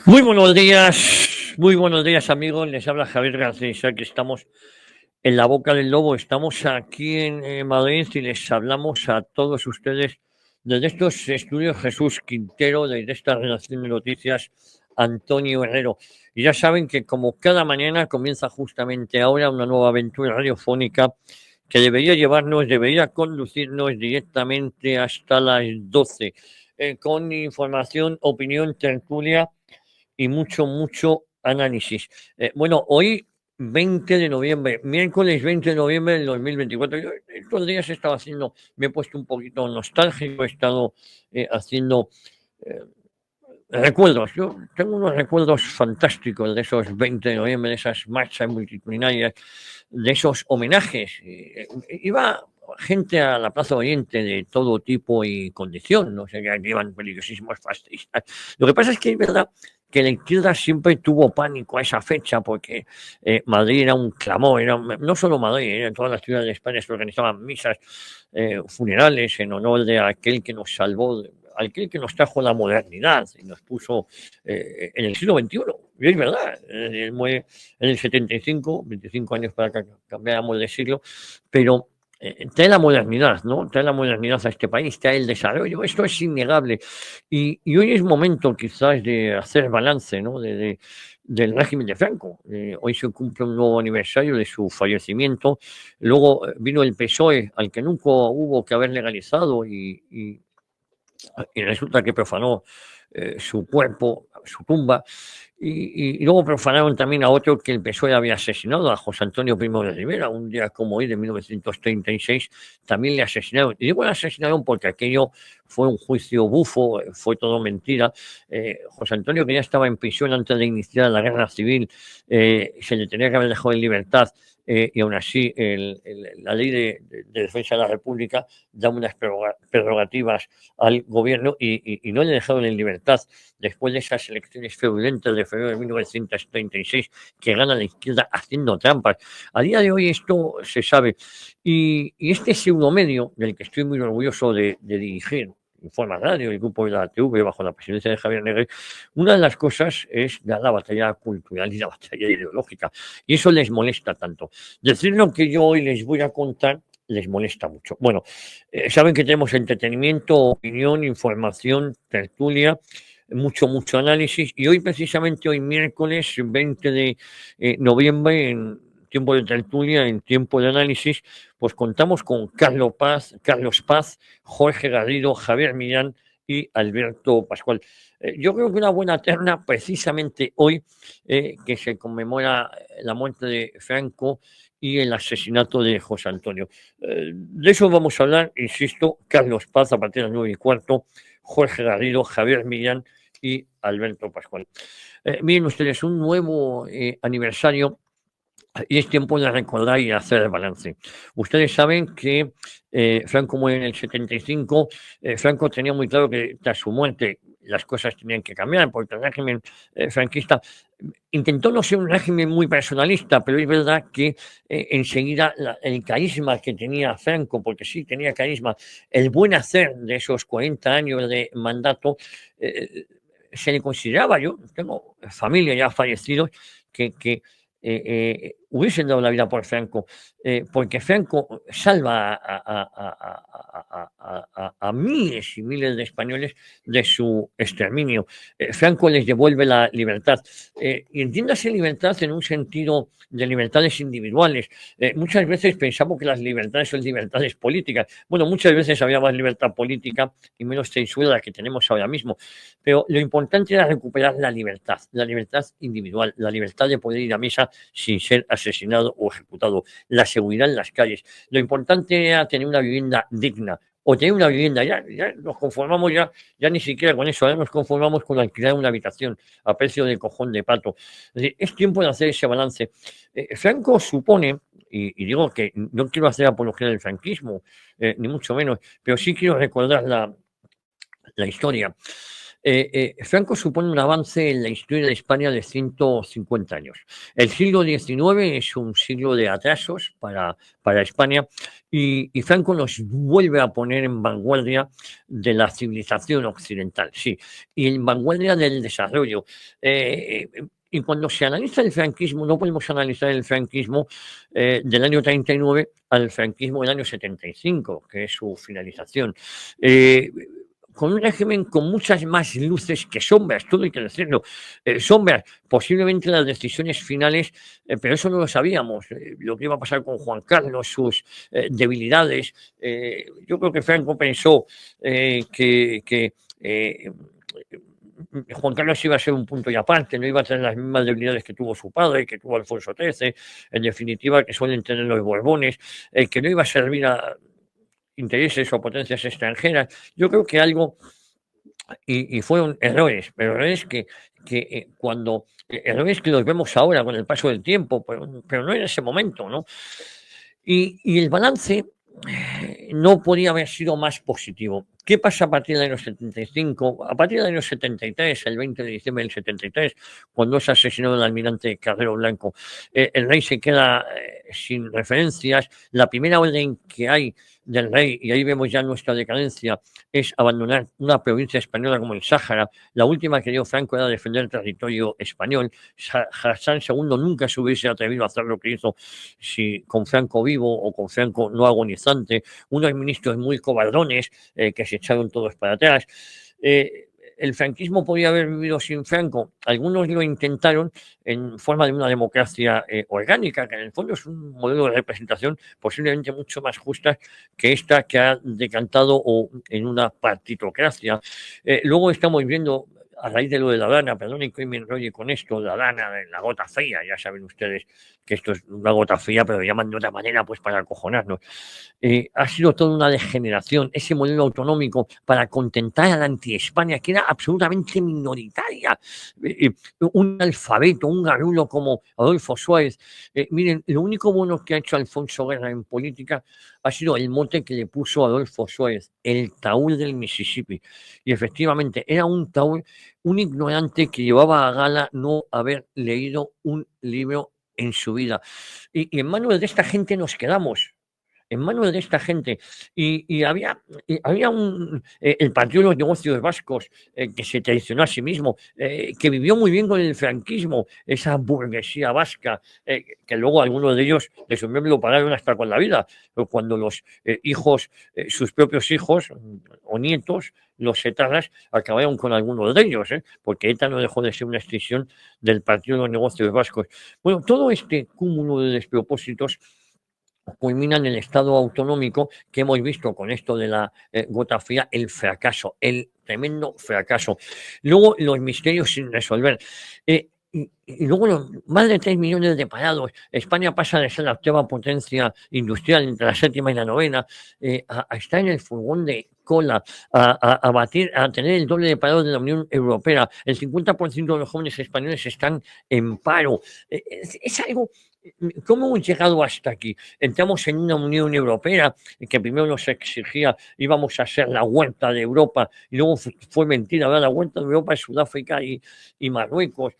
Muy buenos días amigos, les habla Javier Garcés, aquí estamos en la boca del lobo, estamos aquí en Madrid y les hablamos a todos ustedes desde estos estudios Jesús Quintero, desde esta redacción de noticias Antonio Herrero. Y ya saben que como cada mañana comienza justamente ahora una nueva aventura radiofónica que debería conducirnos directamente hasta las 12, con información, opinión, tertulia y mucho análisis. Bueno, hoy 20 de noviembre, miércoles 20 de noviembre del 2024. Yo estos días he estado haciendo, me he puesto un poquito nostálgico, he estado haciendo eh, recuerdos. Yo tengo unos recuerdos fantásticos de esos 20 de noviembre, de esas marchas multitudinarias, de esos homenajes. Iba gente a la Plaza Oriente de todo tipo y condición, no sé, que llevan peligrosísimos fascistas. Lo que pasa es que es verdad que la izquierda siempre tuvo pánico a esa fecha porque Madrid era un clamor, no solo Madrid, en todas las ciudades de España se organizaban misas funerales en honor de aquel que nos salvó, aquel que nos trajo la modernidad y nos puso en el siglo XXI. Y es verdad, muere en el 75, 25 años para que cambiáramos de siglo, pero trae la modernidad, ¿no? Trae la modernidad a este país, trae el desarrollo, esto es innegable. Y hoy es momento quizás de hacer balance, ¿no? Del régimen de Franco. Hoy se cumple un nuevo aniversario de su fallecimiento. Luego vino el PSOE, al que nunca hubo que haber legalizado y resulta que profanó su cuerpo, su tumba, y luego profanaron también a otro que el PSOE había asesinado, a José Antonio Primo de Rivera, un día como hoy de 1936, también le asesinaron. Y digo le asesinaron porque aquello fue un juicio bufo, fue todo mentira. José Antonio, que ya estaba en prisión antes de iniciar la guerra civil, se le tenía que haber dejado en libertad. Y aún así la ley de defensa de la República da unas prerrogativas al gobierno y no le dejaron en libertad después de esas elecciones fraudulentas de febrero de 1936 que gana la izquierda haciendo trampas. A día de hoy esto se sabe. Y este pseudomedio del que estoy muy orgulloso de dirigir, Informa Radio, el grupo de la TV, bajo la presidencia de Javier Negre, una de las cosas es dar la batalla cultural y la batalla ideológica. Y eso les molesta tanto. Decir lo que yo hoy les voy a contar les molesta mucho. Bueno, saben que tenemos entretenimiento, opinión, información, tertulia, mucho análisis. Y hoy, precisamente, hoy miércoles 20 de noviembre, en tiempo de tertulia, en tiempo de análisis, pues contamos con Carlos Paz, Jorge Garrido, Javier Millán y Alberto Pascual. Yo creo que una buena terna, precisamente hoy, que se conmemora la muerte de Franco y el asesinato de José Antonio. De eso vamos a hablar, insisto, Carlos Paz a partir de las 9:15, Jorge Garrido, Javier Millán y Alberto Pascual. Miren ustedes, un nuevo aniversario y es tiempo de recordar y hacer el balance. Ustedes saben que Franco muere en el 75. Franco tenía muy claro que tras su muerte las cosas tenían que cambiar, porque el régimen franquista intentó no ser un régimen muy personalista, pero es verdad que enseguida el carisma que tenía Franco, porque sí tenía carisma, el buen hacer de esos 40 años de mandato, se le consideraba, yo tengo familia ya fallecidos, que hubiesen dado la vida por Franco, porque Franco salva a miles y miles de españoles de su exterminio. Franco les devuelve la libertad. Y entiéndase libertad en un sentido de libertades individuales. Muchas veces pensamos que las libertades son libertades políticas. Bueno, muchas veces había más libertad política y menos censura la que tenemos ahora mismo. Pero lo importante era recuperar la libertad individual, la libertad de poder ir a misa sin ser asesinado o ejecutado, la seguridad en las calles. Lo importante era tener una vivienda digna o tener una vivienda, ya nos conformamos ya ni siquiera con eso, ahora nos conformamos con alquilar una habitación a precio de cojón de pato. Es decir, es tiempo de hacer ese balance. Franco supone, y digo que no quiero hacer apología del franquismo, ni mucho menos, pero sí quiero recordar la historia. Franco supone un avance en la historia de España de 150 años. El siglo XIX es un siglo de atrasos para España y Franco nos vuelve a poner en vanguardia de la civilización occidental, sí, y en vanguardia del desarrollo. Y cuando se analiza el franquismo, no podemos analizar el franquismo del año 39 al franquismo del año 75, que es su finalización. Con un régimen con muchas más luces que sombras, todo hay que decirlo. Sombras, posiblemente las decisiones finales, pero eso no lo sabíamos. Lo que iba a pasar con Juan Carlos, sus debilidades. Yo creo que Franco pensó que Juan Carlos iba a ser un punto y aparte, no iba a tener las mismas debilidades que tuvo su padre, que tuvo Alfonso XIII, en definitiva, que suelen tener los Borbones, que no iba a servir a intereses o potencias extranjeras. Yo creo que algo, y fueron errores, pero errores que cuando, errores que los vemos ahora con el paso del tiempo, pero no en ese momento, ¿no? Y el balance no podía haber sido más positivo. ¿Qué pasa a partir del año 75? A partir del año 73, el 20 de diciembre del 73, cuando es asesinado el almirante Carrero Blanco, el rey se queda sin referencias. La primera orden que hay del rey, y ahí vemos ya nuestra decadencia, es abandonar una provincia española como el Sáhara. La última que dio Franco era defender el territorio español. Hassan II nunca se hubiese atrevido a hacer lo que hizo si con Franco vivo o con Franco no agonizante. Unos ministros muy cobardones que se echaron todos para atrás. El franquismo podía haber vivido sin Franco. Algunos lo intentaron en forma de una democracia orgánica, que en el fondo es un modelo de representación posiblemente mucho más justa que esta que ha decantado en una partitocracia. Luego estamos viendo, a raíz de lo de la lana, perdonen que me enrolle con esto, la lana, la gota fría, ya saben ustedes que esto es una gota fría, pero lo llaman de otra manera pues para acojonarnos. Ha sido toda una degeneración, ese modelo autonómico para contentar a la anti-España, que era absolutamente minoritaria. Un alfabeto, un garulo como Adolfo Suárez. Miren, lo único bueno que ha hecho Alfonso Guerra en política ha sido el mote que le puso Adolfo Suárez, el taúd del Mississippi. Y efectivamente, era un taúd, un ignorante que llevaba a gala no haber leído un libro en su vida. Y en manos de esta gente nos quedamos. En manos de esta gente. Y había el Partido de los Negocios Vascos, que se traicionó a sí mismo, que vivió muy bien con el franquismo, esa burguesía vasca, que luego algunos de ellos, de sus miembros, lo pagaron hasta con la vida, cuando los hijos, sus propios hijos o nietos, los etarras, acabaron con algunos de ellos, porque ETA no dejó de ser una extinción del Partido de los Negocios Vascos. Bueno, todo este cúmulo de despropósitos culmina en el Estado autonómico que hemos visto con esto de la gota fría, el fracaso, el tremendo fracaso. Luego los misterios sin resolver. Y luego más de 3 millones de parados. España pasa de ser la octava potencia industrial entre la séptima y la novena a estar en el furgón de cola, a batir, a tener el doble de parados de la Unión Europea. El 50% de los jóvenes españoles están en paro. Es algo. ¿Cómo hemos llegado hasta aquí? Entramos en una Unión Europea que primero nos exigía íbamos a ser la huerta de Europa y luego fue mentira, ahora la huerta de Europa es Sudáfrica y Marruecos.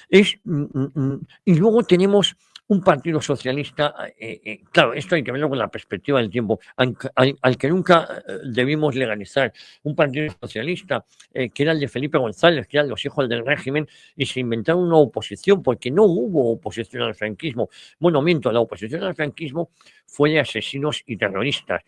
Y luego tenemos un partido socialista, claro, esto hay que verlo con la perspectiva del tiempo, al que nunca debimos legalizar, un partido socialista que era el de Felipe González, que eran los hijos del régimen, y se inventaron una oposición, porque no hubo oposición al franquismo. Bueno, miento, la oposición al franquismo fue de asesinos y terroristas.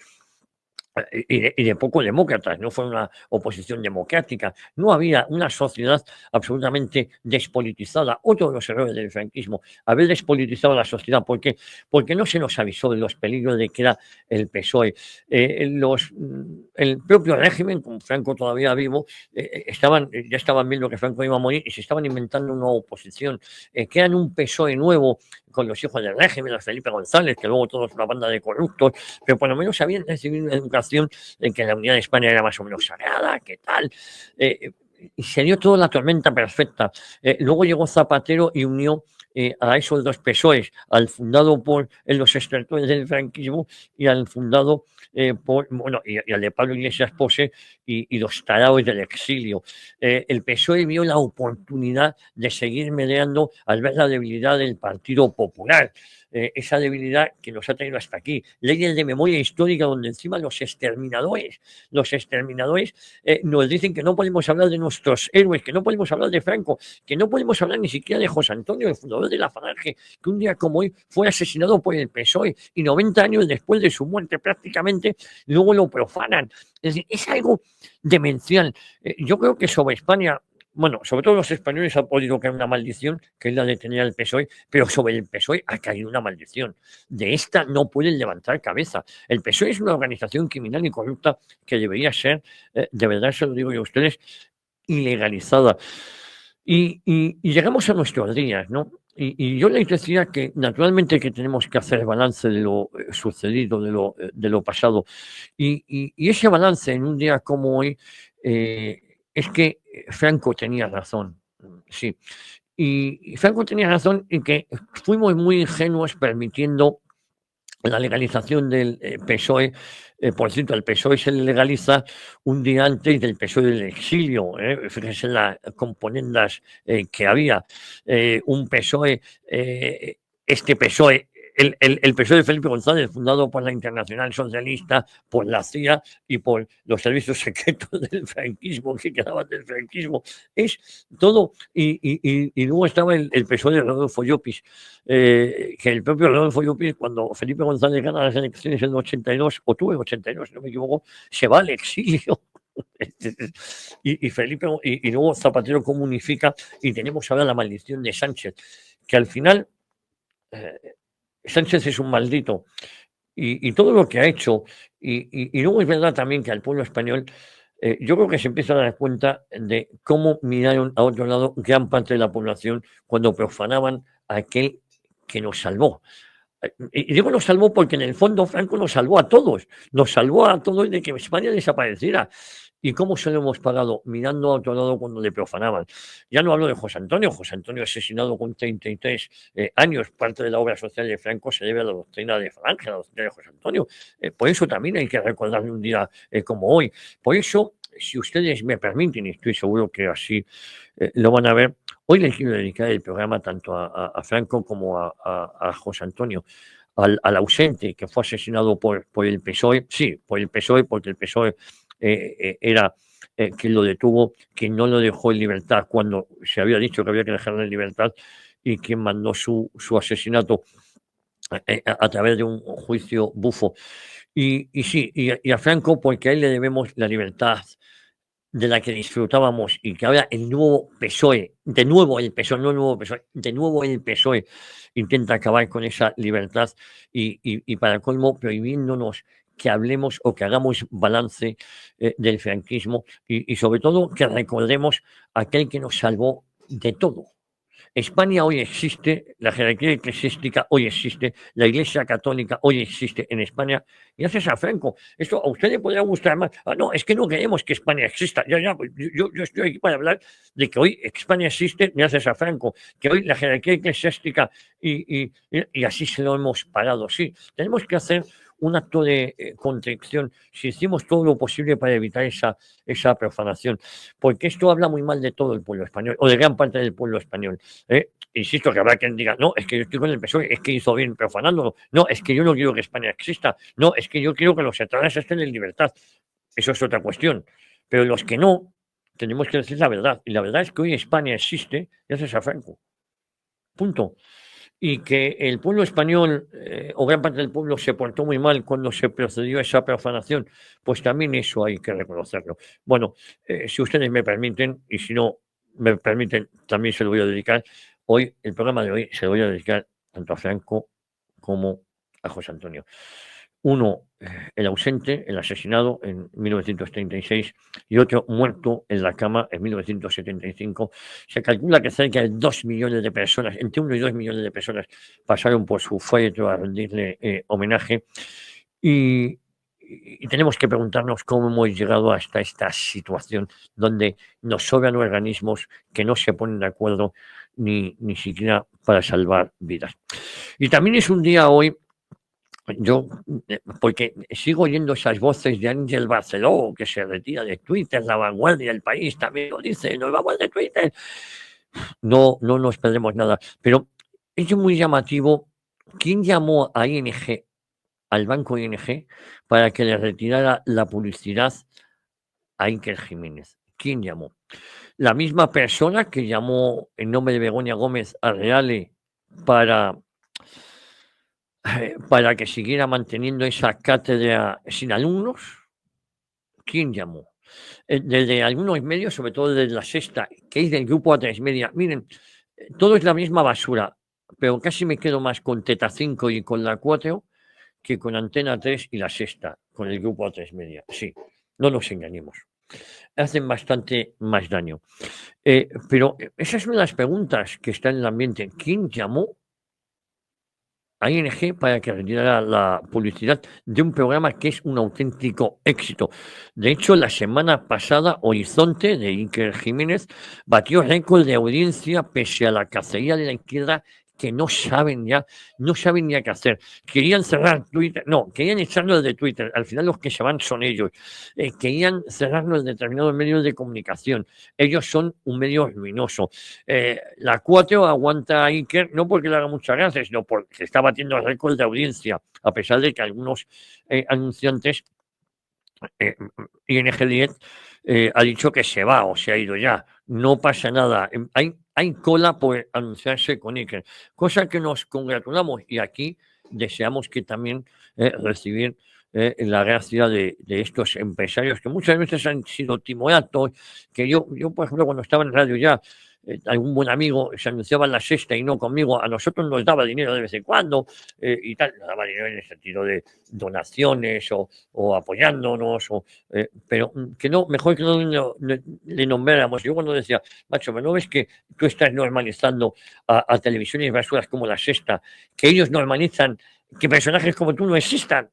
Y de poco demócratas, no fue una oposición democrática, no había una sociedad absolutamente despolitizada. Otro de los errores del franquismo, haber despolitizado la sociedad. ¿Por qué? Porque no se nos avisó de los peligros de que era el PSOE. El propio régimen, con Franco todavía vivo, ya estaban viendo que Franco iba a morir y se estaban inventando una oposición. Crean un PSOE nuevo con los hijos del régimen, a Felipe González, que luego todos una banda de corruptos, pero por lo menos habían recibido una educación en que la unidad de España era más o menos sagrada, ¿qué tal? Y se dio toda la tormenta perfecta. Luego llegó Zapatero y unió a esos dos PSOEs, al fundado por los extractores del franquismo y al fundado y al de Pablo Iglesias Pose y los tarados del exilio. El PSOE vio la oportunidad de seguir mediando al ver la debilidad del Partido Popular. Esa debilidad que nos ha traído hasta aquí. Leyes de memoria histórica donde encima los exterminadores nos dicen que no podemos hablar de nuestros héroes, que no podemos hablar de Franco, que no podemos hablar ni siquiera de José Antonio, el fundador de la Falange, que un día como hoy fue asesinado por el PSOE y 90 años después de su muerte prácticamente luego lo profanan. Es decir, es algo demencial. Yo creo que sobre España, bueno, sobre todo los españoles han podido caer una maldición, que es la de tener al PSOE, pero sobre el PSOE ha caído una maldición. De esta no pueden levantar cabeza. El PSOE es una organización criminal y corrupta que debería ser, de verdad se lo digo yo a ustedes, ilegalizada. Y llegamos a nuestros días, ¿no? Y yo les decía que naturalmente que tenemos que hacer balance de lo sucedido, de lo pasado. Y ese balance en un día como hoy es que Franco tenía razón, sí. Y Franco tenía razón en que fuimos muy ingenuos permitiendo la legalización del PSOE. Por cierto, el PSOE se legaliza un día antes del PSOE del exilio. Fíjense en las componendas que había. Un PSOE, este PSOE, el PSOE de Felipe González, fundado por la Internacional Socialista, por la CIA y por los servicios secretos del franquismo, que quedaban del franquismo. Es todo. Y luego estaba el PSOE de Rodolfo Llopis, que el propio Rodolfo Llopis, cuando Felipe González gana las elecciones en el 82, o tuvo en el 82, si no me equivoco, se va al exilio. Y luego Zapatero comunifica y tenemos ahora la maldición de Sánchez, que al final Sánchez es un maldito y todo lo que ha hecho, y luego es verdad también que al pueblo español, yo creo que se empieza a dar cuenta de cómo miraron a otro lado gran parte de la población cuando profanaban a aquel que nos salvó. Y digo nos salvó porque en el fondo Franco nos salvó a todos de que España desapareciera. ¿Y cómo se lo hemos pagado? Mirando a otro lado cuando le profanaban. Ya no hablo de José Antonio asesinado con 33 años. Parte de la obra social de Franco se debe a la doctrina de Falange, a la doctrina de José Antonio. Por eso también hay que recordarle un día como hoy. Por eso, si ustedes me permiten, y estoy seguro que así lo van a ver, hoy les quiero dedicar el programa tanto a Franco como a José Antonio, al ausente que fue asesinado por el PSOE, sí, por el PSOE, porque el PSOE era quien lo detuvo, quien no lo dejó en libertad cuando se había dicho que había que dejarlo en libertad y quien mandó su asesinato a través de un juicio bufo. Y sí, y a Franco, porque a él le debemos la libertad de la que disfrutábamos y que ahora el nuevo PSOE, de nuevo el PSOE, no el nuevo PSOE, de nuevo el PSOE intenta acabar con esa libertad y para colmo prohibiéndonos que hablemos o que hagamos balance del franquismo y sobre todo que recordemos a aquel que nos salvó de todo. España hoy existe, la jerarquía eclesiástica hoy existe, la Iglesia Católica hoy existe en España, y gracias a Franco. Esto a usted le podría gustar más. Ah, no, es que no queremos que España exista. Ya, pues, yo estoy aquí para hablar de que hoy España existe gracias a Franco, que hoy la jerarquía eclesiástica y así se lo hemos parado. Sí, tenemos que hacer un acto de contrición si hicimos todo lo posible para evitar esa profanación, porque esto habla muy mal de todo el pueblo español, o de gran parte del pueblo español. Insisto, que habrá quien diga, no, es que yo estoy con el PSOE, es que hizo bien profanándolo, no, es que yo no quiero que España exista, no, es que yo quiero que los catalanes estén en libertad. Eso es otra cuestión. Pero los que no, tenemos que decir la verdad. Y la verdad es que hoy España existe gracias a Franco. Punto. Y que el pueblo español, o gran parte del pueblo, se portó muy mal cuando se procedió a esa profanación, pues también eso hay que reconocerlo. Bueno, si ustedes me permiten, y si no me permiten, también se lo voy a dedicar. Hoy, el programa de hoy, se lo voy a dedicar tanto a Franco como a José Antonio. Uno, el ausente, el asesinado en 1936, y otro muerto en la cama en 1975. Se calcula que cerca de 2 millones de personas, entre 1 y 2 millones de personas, pasaron por su féretro a rendirle homenaje. Y, y tenemos que preguntarnos cómo hemos llegado hasta esta situación donde nos sobran organismos que no se ponen de acuerdo ni siquiera para salvar vidas. Y también es un día hoy, yo, porque sigo oyendo esas voces de Ángel Barceló, que se retira de Twitter, La Vanguardia, El País también lo dice, nos vamos de Twitter. No, no nos perdemos nada. Pero es muy llamativo. ¿Quién llamó a ING, al banco ING, para que le retirara la publicidad a Iker Jiménez? ¿Quién llamó? La misma persona que llamó en nombre de Begoña Gómez a Reale para, para que siguiera manteniendo esa cátedra sin alumnos. ¿Quién llamó? Desde algunos medios, sobre todo desde La Sexta, que es del grupo A3 Media. Miren, todo es la misma basura, pero casi me quedo más con Teta 5 y con la 4 que con Antena 3 y La Sexta, con el grupo A3 Media. Sí, no nos engañemos. Hacen bastante más daño. Pero esas son las preguntas que están en el ambiente. ¿Quién llamó a ING para que retirara la publicidad de un programa que es un auténtico éxito? De hecho, la semana pasada, Horizonte, de Iker Jiménez, batió récord de audiencia pese a la cacería de la izquierda, que no saben ya qué hacer. Querían cerrar Twitter, no, querían echarlo de Twitter. Al final los que se van son ellos. Querían cerrarlo en determinados medios de comunicación. Ellos son un medio ruinoso. La 4 aguanta a Iker, no porque le haga muchas gracias, sino porque está batiendo récord de audiencia, a pesar de que algunos anunciantes, ING Direct, ha dicho que se va o se ha ido ya. No pasa nada. Hay cola por anunciarse con Iker, cosa que nos congratulamos, y aquí deseamos que también recibir la gracia de estos empresarios que muchas veces han sido timoratos, que yo, por ejemplo, cuando estaba en radio ya, algún buen amigo se anunciaba en La Sexta y no conmigo, a nosotros nos daba dinero de vez en cuando, y tal, nos daba dinero en el sentido de donaciones o apoyándonos, pero que no, mejor que no le nombráramos. Yo cuando decía, macho, ¿no ves que tú estás normalizando a televisiones basuras como La Sexta, que ellos normalizan que personajes como tú no existan?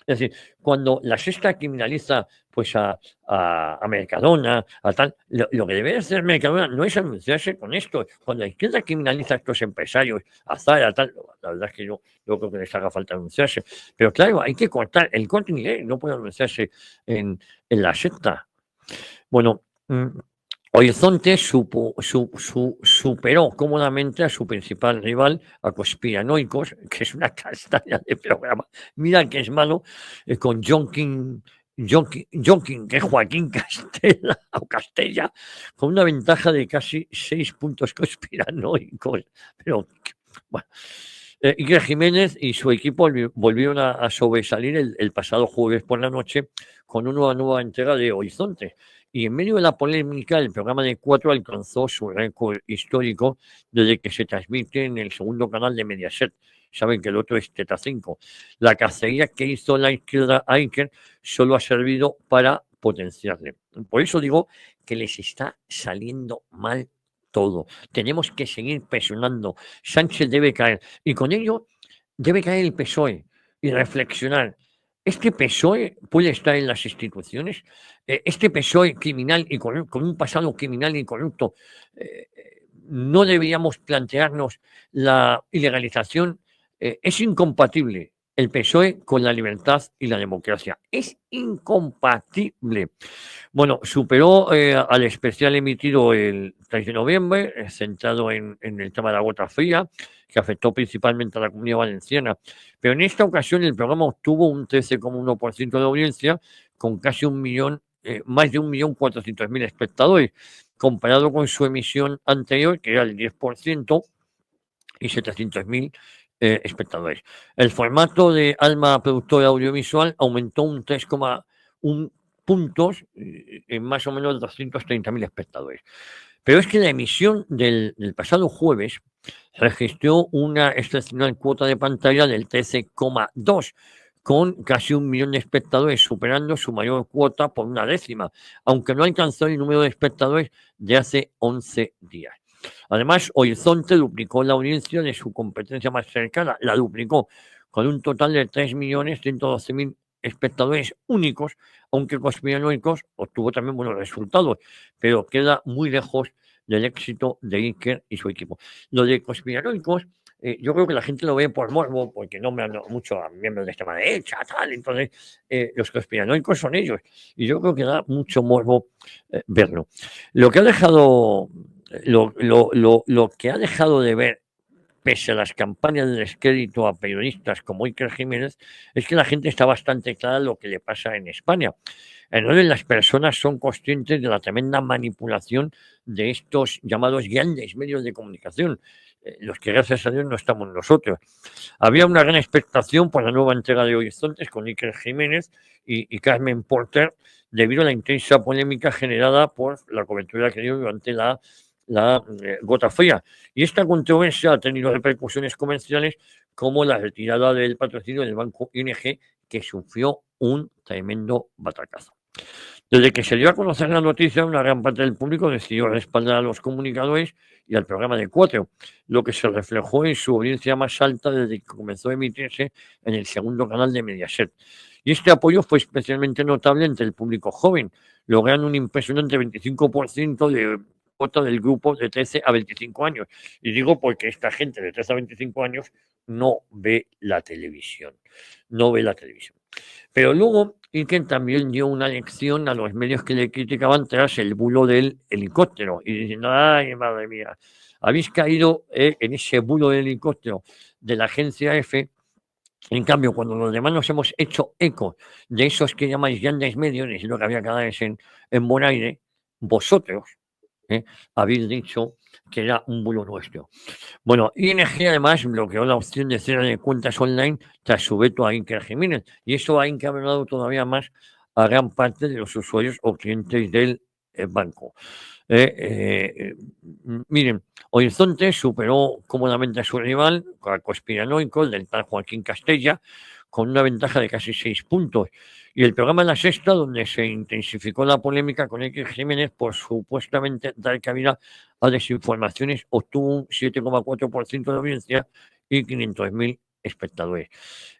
Es decir, cuando La Sexta criminaliza pues a Mercadona, a tal, lo que debe hacer Mercadona no es anunciarse con esto. Cuando la izquierda criminaliza a estos empresarios, a Zara, tal, la verdad es que yo creo que les haga falta anunciarse. Pero claro, hay que cortar. El Corte Inglés no puede anunciarse en La Sexta. Bueno, Horizonte superó cómodamente a su principal rival, a Conspiranoicos, que es una castaña de programa. Mira que es malo, con Jonkin, que es Joaquín Castella, o Castella, con una ventaja de casi 6 puntos conspiranoicos. Pero, bueno. Iker Jiménez y su equipo volvieron a sobresalir el pasado jueves por la noche con una nueva entrega de Horizonte. Y en medio de la polémica, el programa de 4 alcanzó su récord histórico desde que se transmite en el segundo canal de Mediaset. Saben que el otro es Teta 5. La cacería que hizo la izquierda a Iker solo ha servido para potenciarle. Por eso digo que les está saliendo mal todo. Tenemos que seguir presionando. Sánchez debe caer. Y con ello debe caer el PSOE y reflexionar. ¿Este PSOE puede estar en las instituciones? Este PSOE criminal y corrupto, con un pasado criminal y corrupto, no deberíamos plantearnos la ilegalización. Es incompatible el PSOE con la libertad y la democracia. Es incompatible. Bueno, superó al especial emitido el 3 de noviembre, centrado en el tema de la gota fría, que afectó principalmente a la Comunidad Valenciana. Pero en esta ocasión el programa obtuvo un 13,1% de audiencia, con casi más de 1.400.000 espectadores, comparado con su emisión anterior, que era el 10%, y 700.000 espectadores. El formato de Alma Productora Audiovisual aumentó un 3,1 puntos, en más o menos 230.000 espectadores. Pero es que la emisión del pasado jueves registró una excepcional cuota de pantalla del 13,2, con casi 1 millón de espectadores, superando su mayor cuota por una décima, aunque no alcanzó el número de espectadores de hace 11 días. Además, Horizonte duplicó la audiencia de su competencia más cercana, la duplicó, con un total de 3.112.000 espectadores únicos, aunque conspiranoicos obtuvo también buenos resultados, pero queda muy lejos del éxito de Iker y su equipo. Lo de conspiranoicos, yo creo que la gente lo ve por morbo, porque nombran mucho a miembros de extrema derecha, tal, entonces los conspiranoicos son ellos, y yo creo que da mucho morbo verlo. Lo que ha dejado, lo que ha dejado de ver, pese a las campañas de descrédito a periodistas como Iker Jiménez, es que la gente está bastante clara lo que le pasa en España. Entonces las personas son conscientes de la tremenda manipulación de estos llamados grandes medios de comunicación, los que gracias a Dios no estamos nosotros. Había una gran expectación por la nueva entrega de Horizontes con Iker Jiménez y Carmen Porter, debido a la intensa polémica generada por la cobertura que dio durante la gota fría. Y esta controversia ha tenido repercusiones comerciales como la retirada del patrocinio del banco ING, que sufrió un tremendo batacazo. Desde que se dio a conocer la noticia, una gran parte del público decidió respaldar a los comunicadores y al programa de Cuatro, lo que se reflejó en su audiencia más alta desde que comenzó a emitirse en el segundo canal de Mediaset. Y este apoyo fue especialmente notable entre el público joven, logrando un impresionante 25% de cuota del grupo de 13 a 25 años. Y digo porque esta gente de 13 a 25 años no ve la televisión. No ve la televisión. Pero luego Iker también dio una lección a los medios que le criticaban tras el bulo del helicóptero. Y diciendo, ay, madre mía, habéis caído en ese bulo del helicóptero de la agencia F. En cambio, cuando los demás nos hemos hecho eco de esos que llamáis grandes medios, y lo que había canales en Bonaire, vosotros habéis dicho que era un bulo nuestro. Bueno, ING además bloqueó la opción de cierre de cuentas online tras su veto a Iker Jiménez, y eso ha encabronado todavía más a gran parte de los usuarios o clientes del banco. Miren, Horizonte superó cómodamente a su rival, a conspiranoico, del tal Joaquín Castella, con una ventaja de casi 6 puntos. Y el programa La Sexta, donde se intensificó la polémica con Iker Jiménez por supuestamente dar cabida a desinformaciones, obtuvo un 7,4% de audiencia y 500.000 espectadores.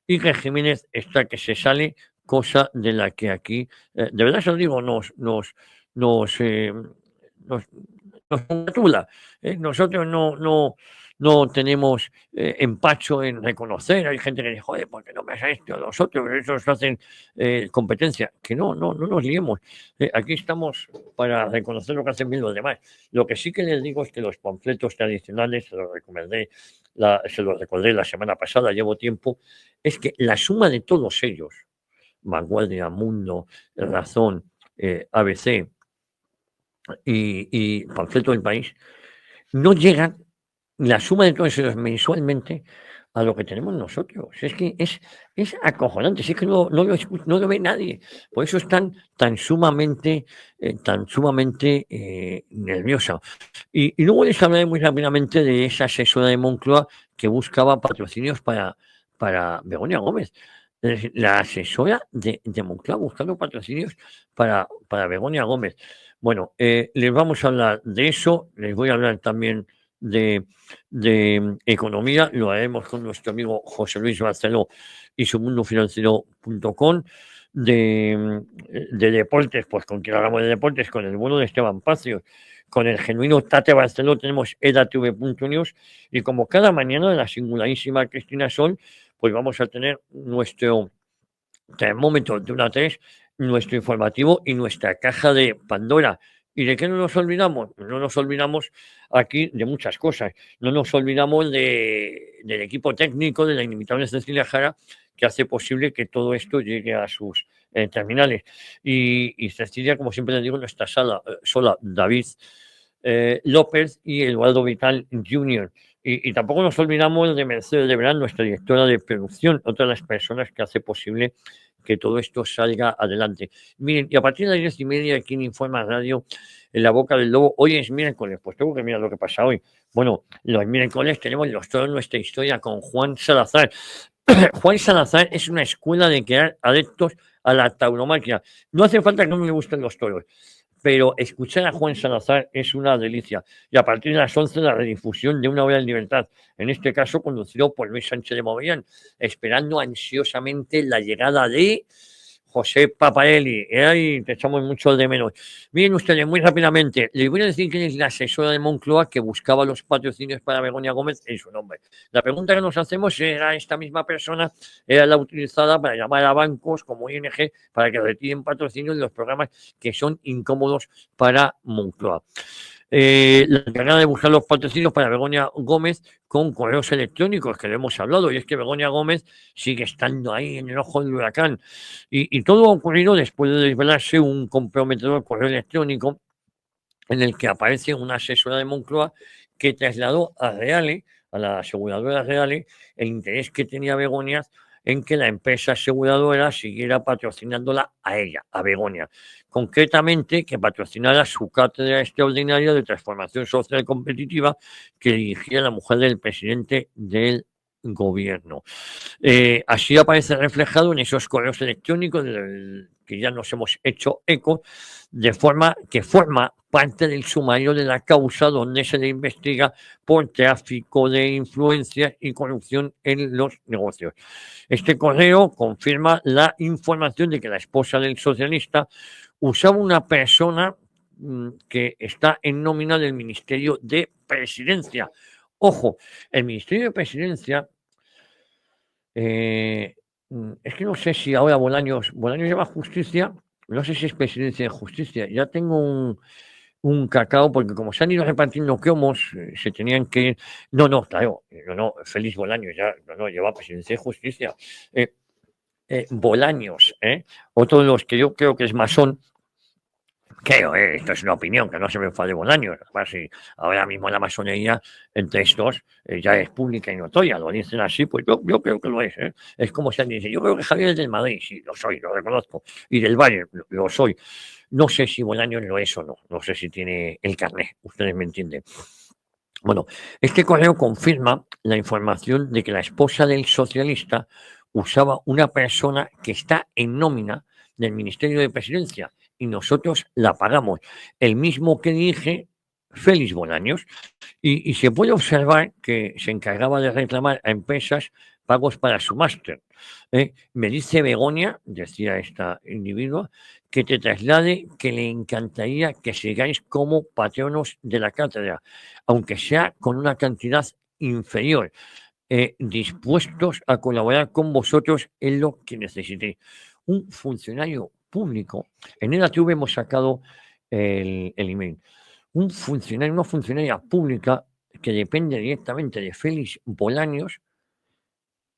Iker Jiménez está que se sale, cosa de la que aquí, de verdad se lo digo, nos congratula. Nosotros no tenemos empacho en reconocer. Hay gente que dice, joder, ¿por qué no me hace esto? Nosotros, esos hacen competencia. Que no nos liemos. Aquí estamos para reconocer lo que hacen bien los demás. Lo que sí que les digo es que los panfletos tradicionales, se los recordé la semana pasada, llevo tiempo, es que la suma de todos ellos, Vanguardia, Mundo, Razón, ABC, y panfleto del país, no llegan la suma de todos ellos mensualmente a lo que tenemos nosotros. Es que es acojonante, es que no lo ve nadie. Por eso están tan sumamente nerviosa. Y luego les hablaré muy rápidamente de esa asesora de Moncloa que buscaba patrocinios para Begoña Gómez. Es decir, la asesora de Moncloa buscando patrocinios para Begoña Gómez. Bueno, les vamos a hablar de eso, les voy a hablar también de economía, lo haremos con nuestro amigo José Luis Barceló y su mundofinanciero.com, de deportes, pues con quien hablamos de deportes, con el bueno de Esteban Pacios, con el genuino Tate Barceló tenemos edatv.news, y como cada mañana la singularísima Cristina Sol, pues vamos a tener nuestro termómetro de 1 a 3, nuestro informativo y nuestra caja de Pandora. ¿Y de qué no nos olvidamos? No nos olvidamos aquí de muchas cosas. No nos olvidamos del equipo técnico de la inimitable Cecilia Jara, que hace posible que todo esto llegue a sus terminales. Y Cecilia, como siempre le digo, no está sola. David López y Eduardo Vital Jr. Y tampoco nos olvidamos de Mercedes de Verán, nuestra directora de producción, otra de las personas que hace posible que todo esto salga adelante. Miren, y a partir de las 10:30 aquí en Informa Radio, en la boca del lobo, hoy es miércoles, pues tengo que mirar lo que pasa hoy. Bueno, los miércoles tenemos toda nuestra historia con Juan Salazar. Juan Salazar es una escuela de crear adeptos a la tauromaquia. No hace falta que no me gusten los toros, pero escuchar a Juan Salazar es una delicia. Y a partir de las 11 la redifusión de Una Hora en Libertad, en este caso conducido por Luis Sánchez de Movellán, esperando ansiosamente la llegada de José Paparelli. Ahí te echamos mucho de menos. Miren ustedes, muy rápidamente, les voy a decir quién es la asesora de Moncloa que buscaba los patrocinios para Begoña Gómez en su nombre. La pregunta que nos hacemos era esta misma persona, era la utilizada para llamar a bancos como ING para que retiren patrocinios de los programas que son incómodos para Moncloa. La encargada de buscar los patrocinios para Begoña Gómez con correos electrónicos, que lo hemos hablado, y es que Begoña Gómez sigue estando ahí en el ojo del huracán. Y todo ha ocurrido después de desvelarse un comprometedor correo electrónico en el que aparece una asesora de Moncloa que trasladó a Reale, a la aseguradora Reale, el interés que tenía Begoña en que la empresa aseguradora siguiera patrocinándola a ella, a Begoña. Concretamente, que patrocinara su cátedra extraordinaria de transformación social competitiva que dirigía la mujer del presidente del gobierno. Así aparece reflejado en esos correos electrónicos que ya nos hemos hecho eco, de forma que forma parte del sumario de la causa donde se le investiga por tráfico de influencias y corrupción en los negocios. Este correo confirma la información de que la esposa del socialista usaba una persona que está en nómina del Ministerio de Presidencia. Ojo, el Ministerio de Presidencia es que no sé si ahora Bolaños lleva justicia, no sé si es presidencia de justicia. Ya tengo un cacao, porque como se han ido repartiendo cromos, se tenían que ir. No, claro, Félix Bolaños ya, no, lleva presidencia de justicia. Bolaños, otro de los que yo creo que es masón. Creo, esto es una opinión, que no se me enfade Bolaños. Si ahora mismo la masonería entre estos ya es pública y notoria, lo dicen así, pues yo creo que lo es. Es como se dice, yo creo que Javier es del Madrid, sí, lo soy, lo reconozco, y del Bayern, lo soy. No sé si Bolaños lo es o no, no sé si tiene el carnet, ustedes me entienden. Bueno, este correo confirma la información de que la esposa del socialista usaba una persona que está en nómina del Ministerio de Presidencia y nosotros la pagamos. El mismo que dije, Félix Bolaños, y se puede observar que se encargaba de reclamar a empresas pagos para su máster. Me dice Begoña, decía esta individua, que te traslade que le encantaría que sigáis como patronos de la cátedra, aunque sea con una cantidad inferior, dispuestos a colaborar con vosotros en lo que necesitéis. Un funcionario público, en el ATV hemos sacado el email, una funcionaria pública que depende directamente de Félix Bolaños,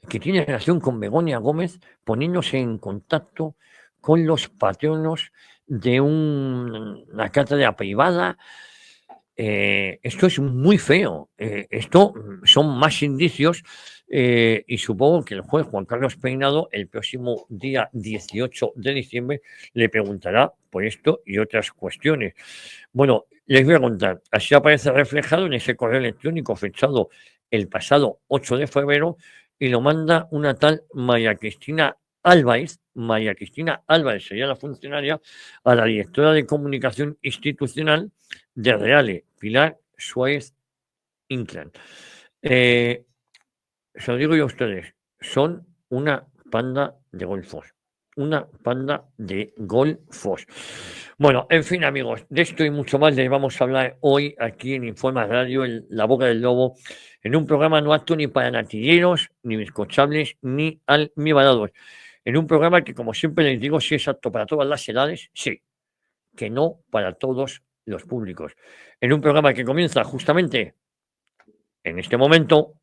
que tiene relación con Begoña Gómez, poniéndose en contacto con los patronos de una cátedra privada. Esto es muy feo. Esto son más indicios y supongo que el juez Juan Carlos Peinado el próximo día 18 de diciembre le preguntará por esto y otras cuestiones. Bueno, les voy a contar. Así aparece reflejado en ese correo electrónico fechado el pasado 8 de febrero y lo manda una tal María Cristina Álvarez. María Cristina Álvarez sería la funcionaria, a la directora de comunicación institucional de Reale, Pilar Suárez Inclán. Se lo digo yo a ustedes, son una panda de golfos. Una panda de golfos. Bueno, en fin, amigos, de esto y mucho más les vamos a hablar hoy aquí en Informa Radio, en La Boca del Lobo, en un programa no apto ni para natilleros, ni bizcochables, ni almibarados. En un programa que, como siempre les digo, sí es apto para todas las edades, sí, que no para todos los públicos. En un programa que comienza justamente en este momento.